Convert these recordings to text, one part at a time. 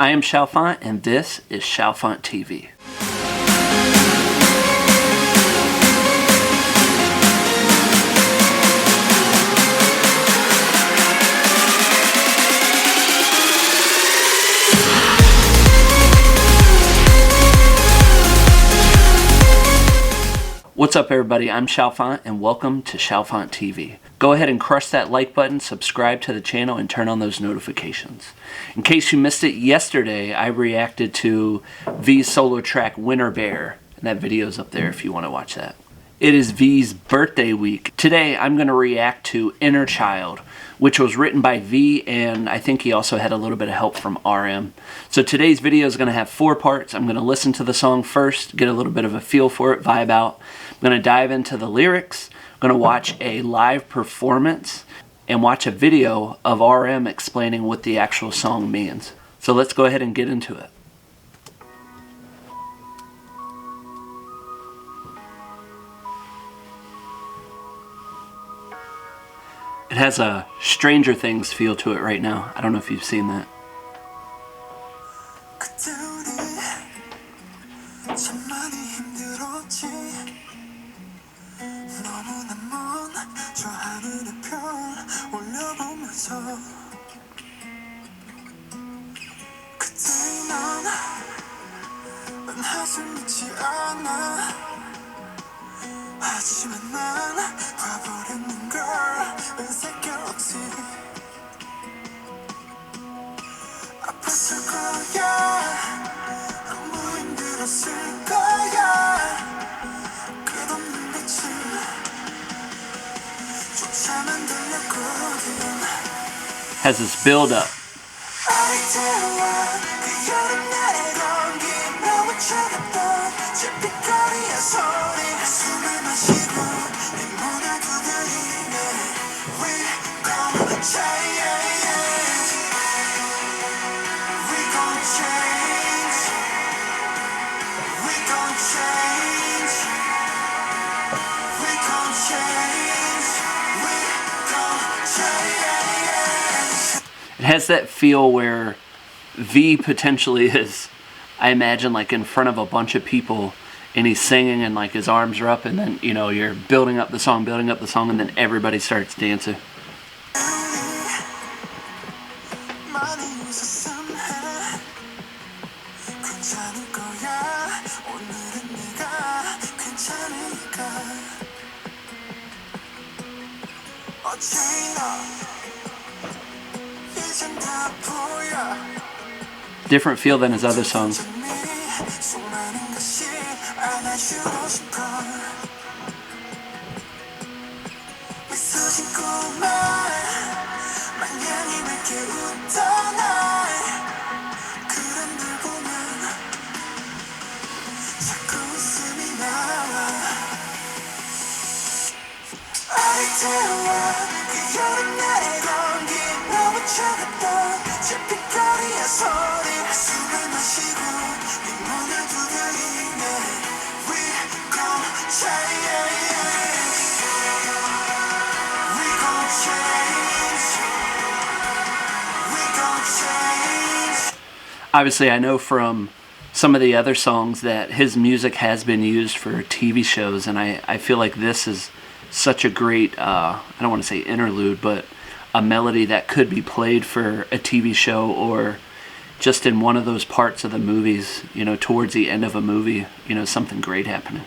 I am Chalfant, and this is Chalfant TV. What's up, everybody? I'm Chalfant, and welcome to Chalfant TV. Go ahead and crush that like button, subscribe to the channel, and turn on those notifications. In case you missed it yesterday, I reacted to V's solo track Winter Bear, and that video's up there if you want to watch that. It is V's birthday week. Today I'm going to react to Inner Child, which was written by V, and I think he also had a little bit of help from RM. So today's video is going to have 4 parts. I'm going to listen to the song first, get a little bit of a feel for it, vibe out. I'm going to dive into the lyrics. I'm going to watch a live performance and watch a video of RM explaining what the actual song means. So let's go ahead and get into it. It has a Stranger Things feel to it right now. I don't know if you've seen that. Has this build up. It has that feel where V potentially is, I imagine, like in front of a bunch of people, and he's singing and like his arms are up, and then, you know, you're building up the song, and then everybody starts dancing. Different feel than his other songs. Obviously, I know from some of the other songs that his music has been used for TV shows, and I feel like this is such a great, I don't want to say interlude, but a melody that could be played for a TV show or just in one of those parts of the movies, you know, towards the end of a movie, you know, something great happening.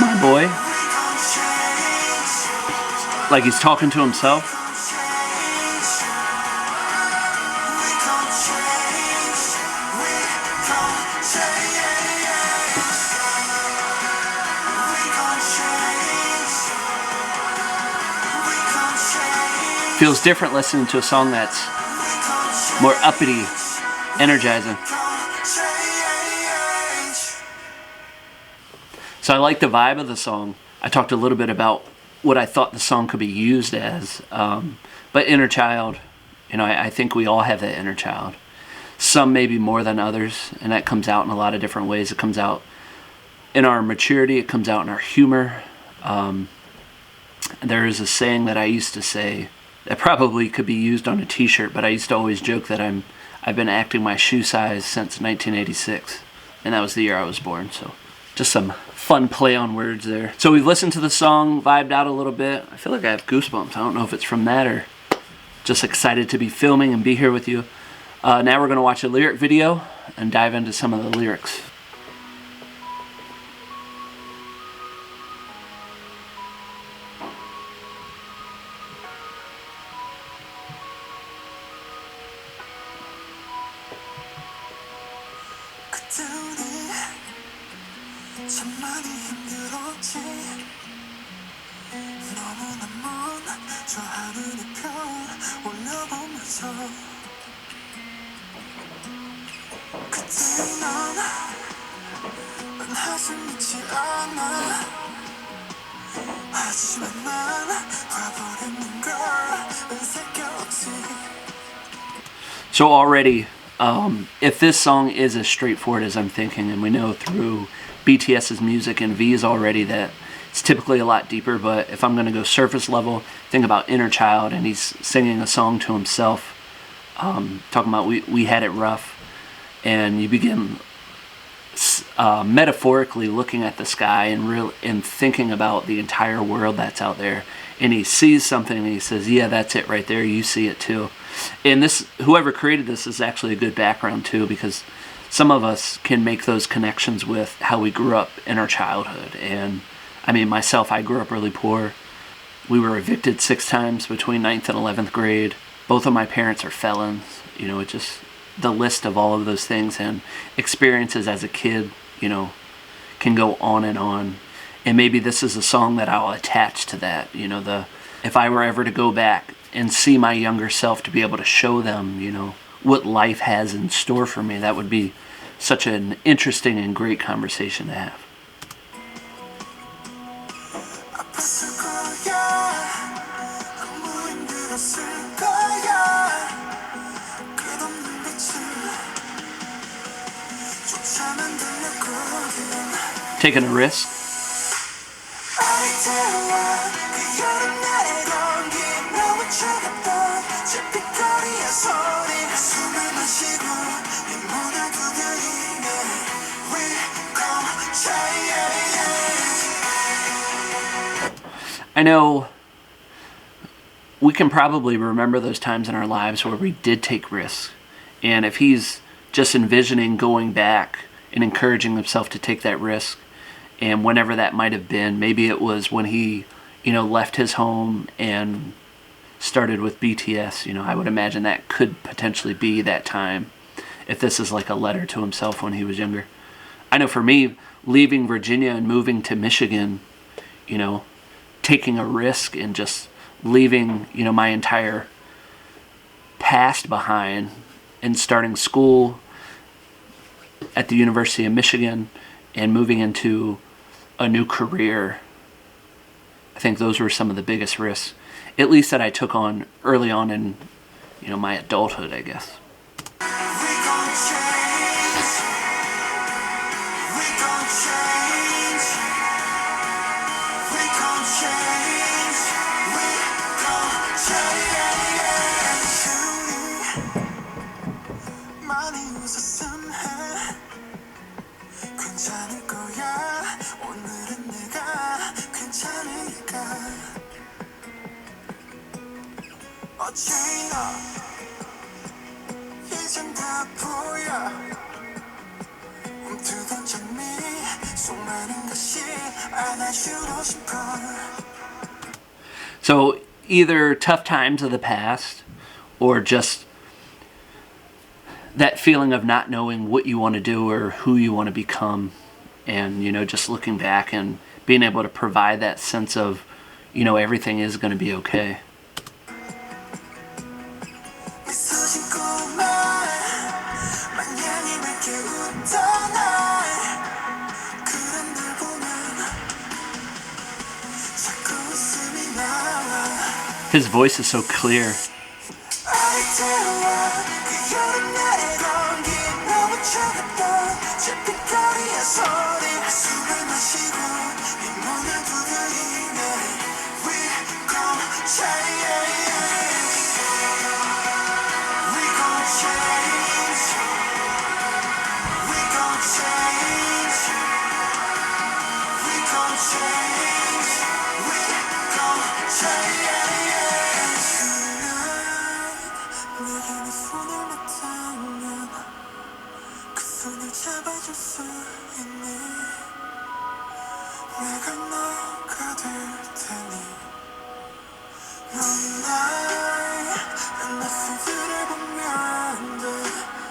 My boy. Like he's talking to himself. Feels different listening to a song that's more uppity, energizing. So I like the vibe of the song. I talked a little bit about what I thought the song could be used as. But inner child, you know, I think we all have that inner child. Some maybe more than others, and that comes out in a lot of different ways. It comes out in our maturity. It comes out in our humor. There is a saying that I used to say that probably could be used on a t-shirt, but I used to always joke that I've been acting my shoe size since 1986, and that was the year I was born. So just some fun play on words there. So we've listened to the song, vibed out a little bit. I feel like I have goosebumps. I don't know if it's from that or just excited to be filming and be here with you. Now we're going to watch a lyric video and dive into some of the lyrics. So already, if this song is as straightforward as I'm thinking, and we know through BTS's music and V's already that it's typically a lot deeper, but if I'm going to go surface level, think about inner child, and he's singing a song to himself, talking about we had it rough, and you begin metaphorically looking at the sky and thinking about the entire world that's out there, and he sees something and he says, yeah, that's it right there, you see it too. And this, whoever created this, is actually a good background too, because some of us can make those connections with how we grew up in our childhood. And I mean, myself, I grew up really poor. We were evicted 6 times between 9th and 11th grade. Both of my parents are felons. You know, it just, the list of all of those things and experiences as a kid, you know, can go on and on. And maybe this is a song that I'll attach to that. You know, if I were ever to go back and see my younger self, to be able to show them, you know, what life has in store for me, that would be such an interesting and great conversation to have. Taking a risk. I know we can probably remember those times in our lives where we did take risks. And if he's just envisioning going back and encouraging himself to take that risk, and whenever that might have been, maybe it was when he, you know, left his home and started with BTS, you know, I would imagine that could potentially be that time, if this is like a letter to himself when he was younger. I know for me, leaving Virginia and moving to Michigan, you know, taking a risk and just leaving, you know, my entire past behind and starting school at the University of Michigan and moving into a new career. I think those were some of the biggest risks, at least that I took on early on in, you know, my adulthood, I guess. So either tough times of the past or just that feeling of not knowing what you want to do or who you want to become, and just looking back and being able to provide that sense of everything is going to be okay. His voice is so clear.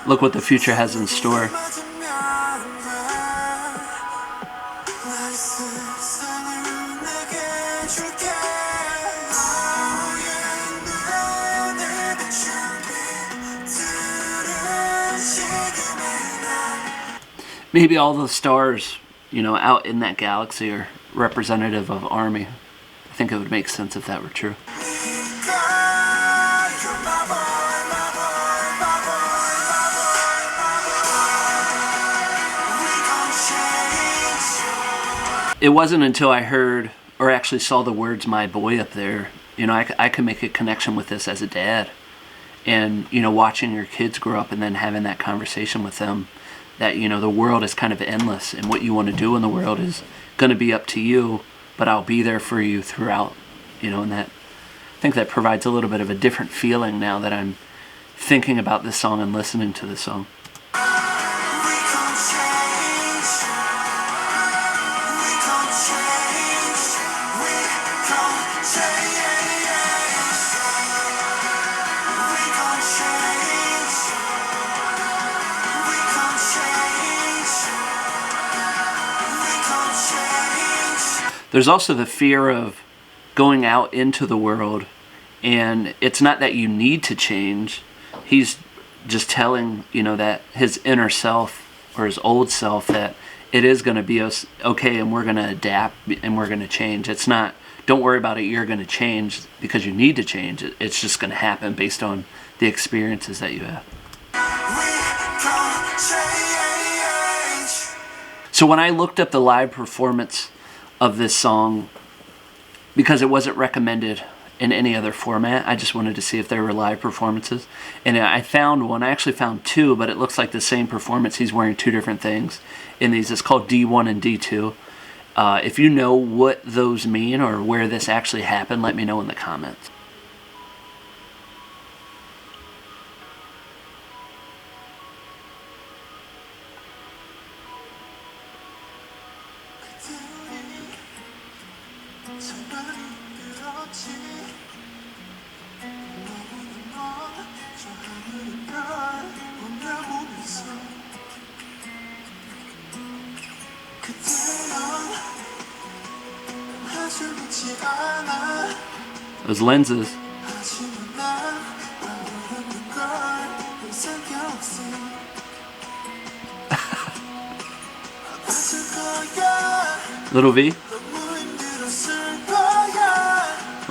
Look what the future has in store. Maybe all the stars, out in that galaxy are representative of ARMY. I think it would make sense if that were true. It wasn't until I heard or actually saw the words "my boy" up there, I could make a connection with this as a dad. And, watching your kids grow up and then having that conversation with them that, the world is kind of endless and what you want to do in the world is going to be up to you, but I'll be there for you throughout, and that, I think that provides a little bit of a different feeling now that I'm thinking about this song and listening to this song. There's also the fear of going out into the world, and it's not that you need to change. He's just telling, that his inner self or his old self that it is going to be okay and we're going to adapt and we're going to change. It's not, don't worry about it, you're going to change because you need to change. It's just going to happen based on the experiences that you have. So when I looked up the live performance of this song, because it wasn't recommended in any other format, I just wanted to see if there were live performances, and I found one. I actually found two, but it looks like the same performance. He's wearing two different things in these. It's called D1 and D2. If you know what those mean or where this actually happened, let me know in the comments. Those lenses. Little V.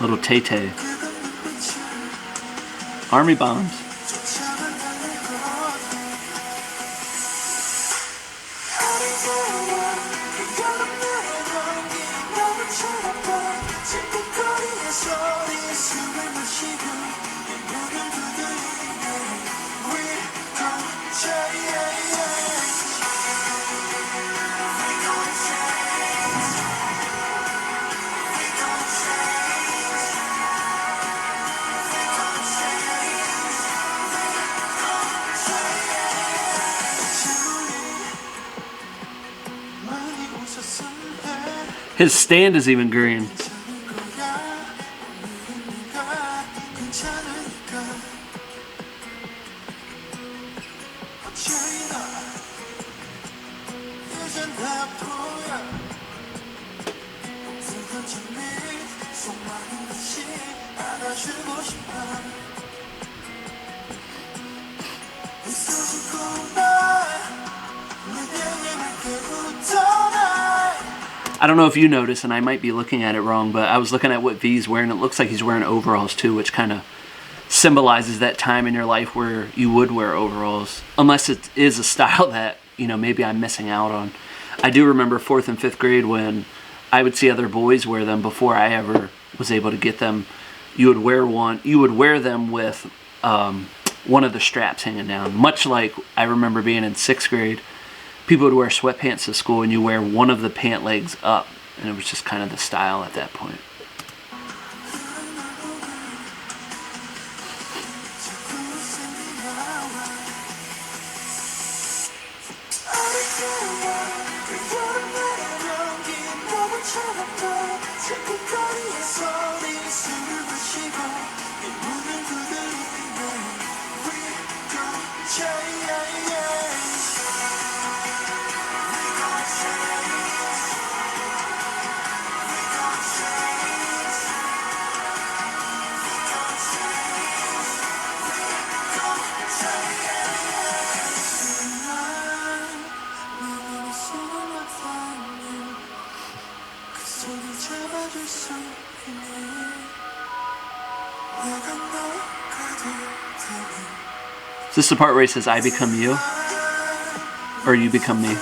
Little Tay-Tay. Army bombs. His stand is even green. I don't know if you noticed, and I might be looking at it wrong, but I was looking at what V's wearing. It looks like he's wearing overalls too, which kind of symbolizes that time in your life where you would wear overalls, unless it is a style that, you know, maybe I'm missing out on. I do remember 4th and 5th grade when I would see other boys wear them before I ever was able to get them. You would wear them with one of the straps hanging down, much like I remember being in 6th grade. People would wear sweatpants to school and you wear one of the pant legs up, and it was just kind of the style at that point. Is this the part where he says, I become you? Or you become me?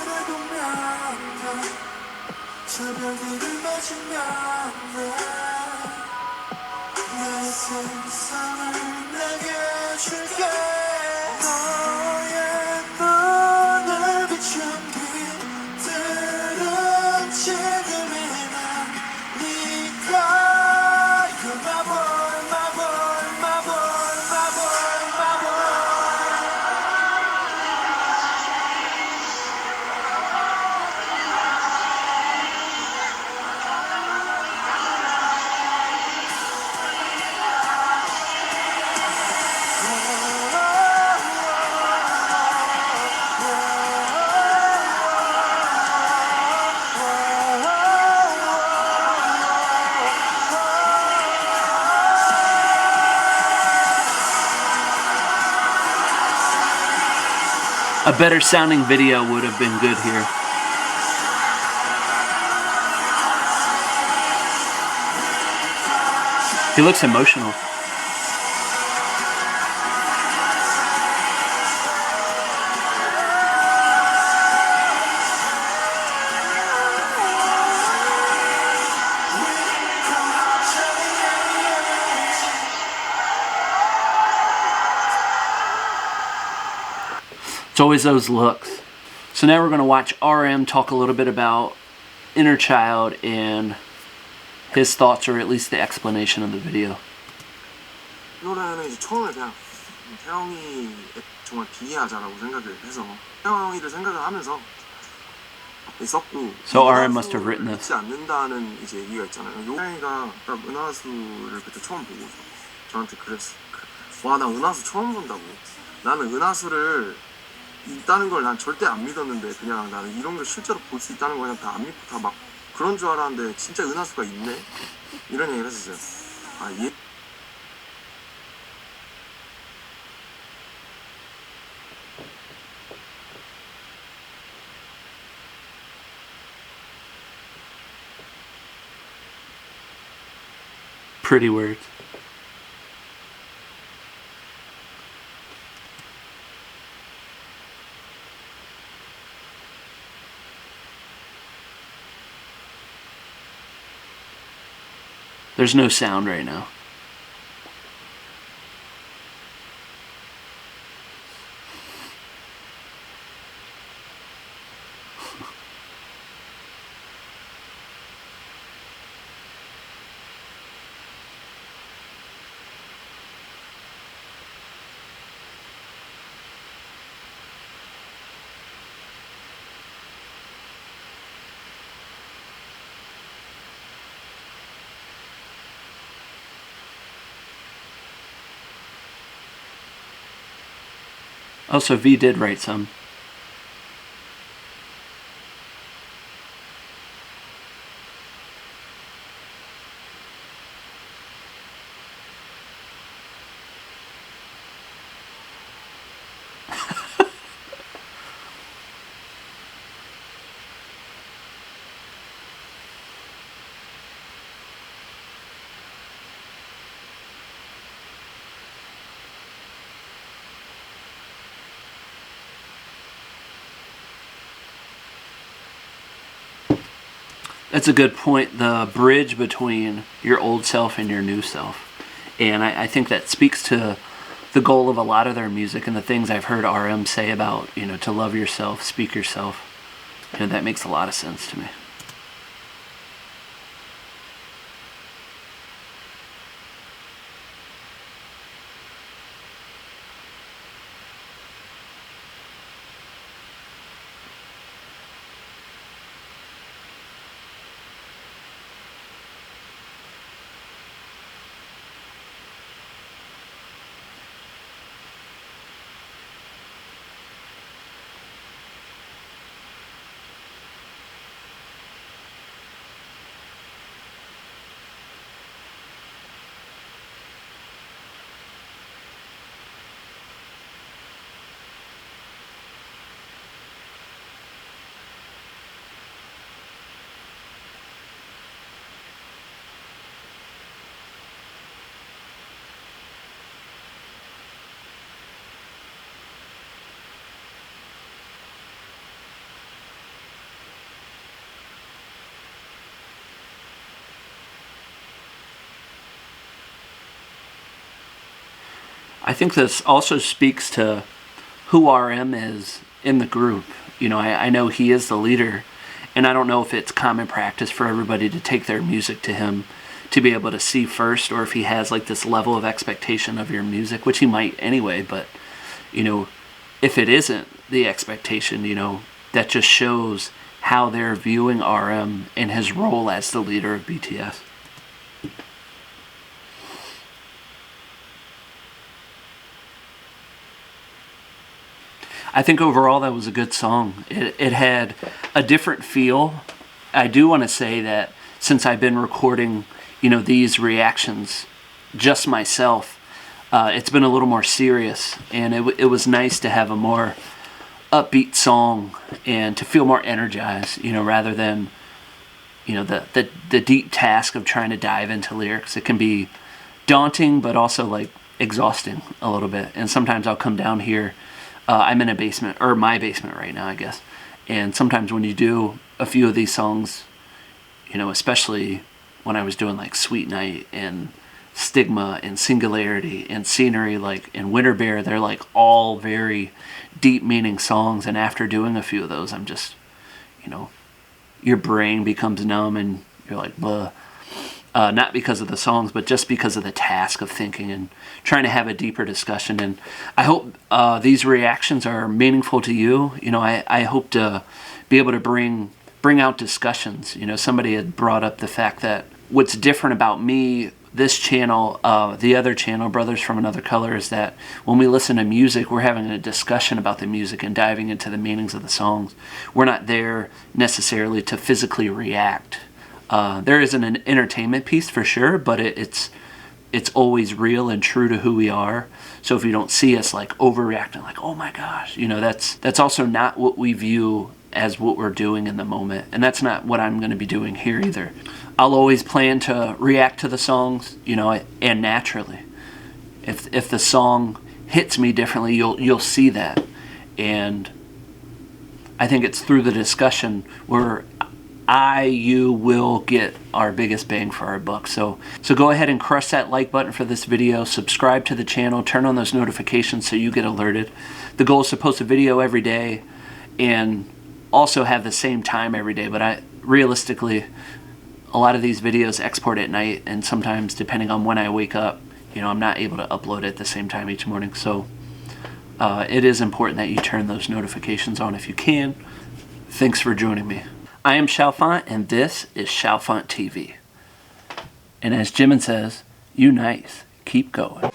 A better sounding video would have been good here. He looks emotional. It's always those looks. So now we're going to watch RM talk a little bit about inner child and his thoughts, or at least the explanation of the video. 이 노래는 이제 처음에 그냥 태영이 정말 비하자라고 생각을 해서 태영이를 생각을 하면서 썼고. So RM must have written this. 잊지 않는다는 이제 얘기가 있잖아요. 태영이가 딱 은하수를 그때 처음 보고 저한테 그랬어. 와, 나 은하수 처음 본다고. 나는 은하수를 있다는 걸 난 절대 안 믿었는데 그냥 나는 이런 걸 실제로 볼 수 있다는 거 그냥 다 안 믿고 다 막 그런 줄 알았는데 진짜 은하수가 있네? 이런 얘기를 했었어요. 아, 얘 Pretty words. There's no sound right now. Oh, so V did write some. That's a good point, the bridge between your old self and your new self. And I think that speaks to the goal of a lot of their music and the things I've heard RM say about, to love yourself, speak yourself. That makes a lot of sense to me. I think this also speaks to who RM is in the group. I know he is the leader, and I don't know if it's common practice for everybody to take their music to him to be able to see first, or if he has like this level of expectation of your music, which he might anyway, but if it isn't the expectation, that just shows how they're viewing RM and his role as the leader of BTS. I think overall that was a good song. It had a different feel. I do want to say that since I've been recording, these reactions just myself, it's been a little more serious, and it was nice to have a more upbeat song and to feel more energized, rather than, the deep task of trying to dive into lyrics. It can be daunting, but also like exhausting a little bit. And sometimes I'll come down here. I'm in a basement, or my basement right now, I guess. And sometimes when you do a few of these songs, especially when I was doing like Sweet Night and Stigma and Singularity and Scenery, like in Winter Bear, they're like all very deep meaning songs. And after doing a few of those, I'm just, your brain becomes numb and you're like, bleh. Not because of the songs, but just because of the task of thinking and trying to have a deeper discussion. And I hope these reactions are meaningful to you. I hope to be able to bring out discussions. Somebody had brought up the fact that what's different about me, this channel, the other channel, Brothers from Another Color, is that when we listen to music, we're having a discussion about the music and diving into the meanings of the songs. We're not there necessarily to physically react. There is an entertainment piece for sure, but it's always real and true to who we are. So if you don't see us like overreacting, like, oh my gosh, that's also not what we view as what we're doing in the moment. And that's not what I'm going to be doing here either. I'll always plan to react to the songs, and naturally. If the song hits me differently, you'll see that. And I think it's through the discussion where you will get our biggest bang for our buck. So go ahead and crush that like button for this video, subscribe to the channel, turn on those notifications so you get alerted. The goal is to post a video every day and also have the same time every day, but realistically, a lot of these videos export at night, and sometimes depending on when I wake up, I'm not able to upload at the same time each morning. So it is important that you turn those notifications on if you can. Thanks for joining me. I am Chalfant, and this is Chalfant TV. And as Jimin says, you nice, keep going.